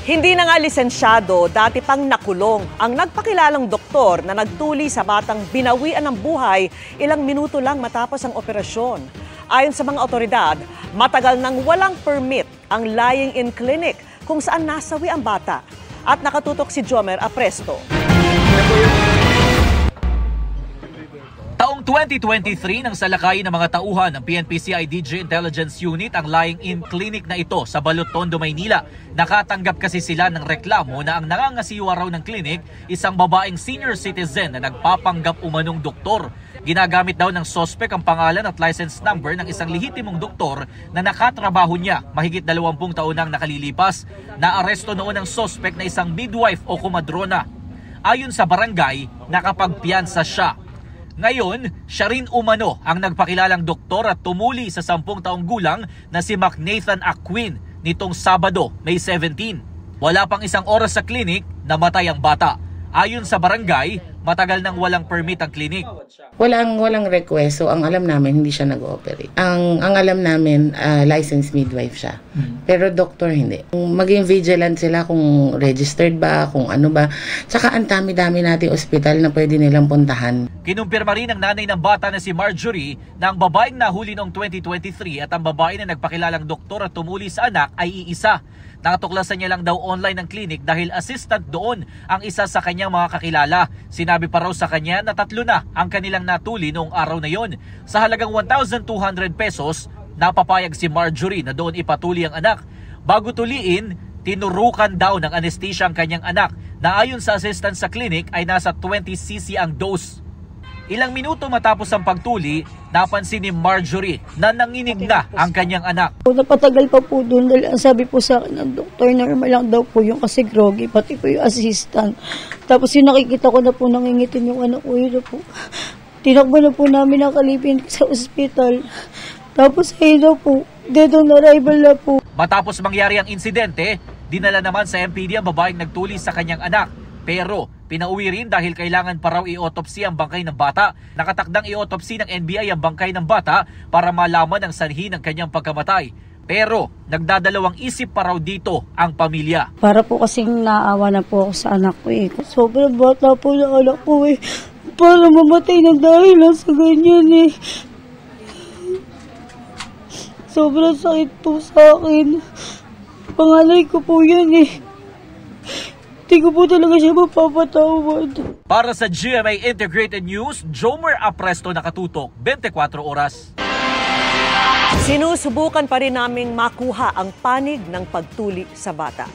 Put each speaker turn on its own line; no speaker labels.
Hindi na nga lisensyado, dati pang nakulong ang nagpakilalang doktor na nagtuli sa batang binawian ng buhay ilang minuto lang matapos ang operasyon. Ayon sa mga otoridad, matagal nang walang permit ang lying-in clinic kung saan nasawi ang bata. At nakatutok si Jomer Apresto.
Taong 2023 nang salakayin ng mga tauhan ng PNP-CIDG Intelligence Unit ang lying-in clinic na ito sa Balot, Tondo, Maynila. Nakatanggap kasi sila ng reklamo na ang nangangasiwa raw ng clinic isang babaeng senior citizen na nagpapanggap umanong doktor. Ginagamit daw ng sospek ang pangalan at license number ng isang lehitimong doktor na nakatrabaho niya mahigit 20 taon nang nakalilipas. Naaresto noon ang sospek na isang midwife o kumadrona. Ayon sa barangay, nakapagpiyansa siya. Ngayon, siya rin umano ang nagpakilalang doktor at tumuli sa 10 taong gulang na si Nathan Aquin nitong Sabado, May 17. Wala pang isang oras sa klinik, namatay ang bata. Ayon sa barangay, matagal nang walang permit ang klinik.
Walang request, so ang alam namin hindi siya nag-ooperate. Ang alam namin, licensed midwife siya. Pero doktor hindi. Maging vigilant sila kung registered ba, kung ano ba. Tsaka ang dami-dami nating ospital na pwede nilang puntahan.
Kinumpirma rin ng nanay ng bata na si Marjorie na ang babaeng nahuli noong 2023 at ang babae na nagpakilalang doktor at tumuli sa anak ay iisa. Nakatuklasan niya lang daw online ng clinic dahil assistant doon ang isa sa kanyang mga kakilala. Sinabi pa raw sa kanya na 3 na ang kanilang natuli noong araw na yon. Sa halagang 1,200 pesos, napapayag si Marjorie na doon ipatuli ang anak. Bago tuliin, tinurukan daw ng anesthesia ang kanyang anak na ayon sa assistant sa clinic ay nasa 20cc ang dose. Ilang minuto matapos ang pagtuli, napansin ni Marjorie na nanginig na ang kanyang anak.
Napatagal pa po doon dahil ang sabi po sa akin ng doktor, normal lang daw po yung kasi groggy, pati po yung assistant. Tapos yung nakikita ko na po nangingitin yung anak ko, yun na po. Tinakbo na po namin ang kalipin sa ospital. Tapos ayun na po, dead on arrival na po.
Matapos mangyari ang insidente, dinala naman sa MPD ang babaeng nagtuli sa kanyang anak. Pero pinauwi rin dahil kailangan pa raw i-autopsy ang bangkay ng bata. Nakatakdang i-autopsy ng NBI ang bangkay ng bata para malaman ang sanhi ng kanyang pagkamatay. Pero nagdadalawang isip pa raw dito ang pamilya.
Para po kasing naawa na po ako sa anak ko eh. Sobrang bata po na anak ko eh. Para mamatay na dahil lang sa ganyan eh. Sobrang sakit po sa akin. Pangalay ko po yan eh. Hindi ko po talaga siya mapapatawad.
Para sa GMA Integrated News, Jomer Apresto, nakatutok 24 oras.
Sinusubukan pa rin naming makuha ang panig ng pagtuli sa bata.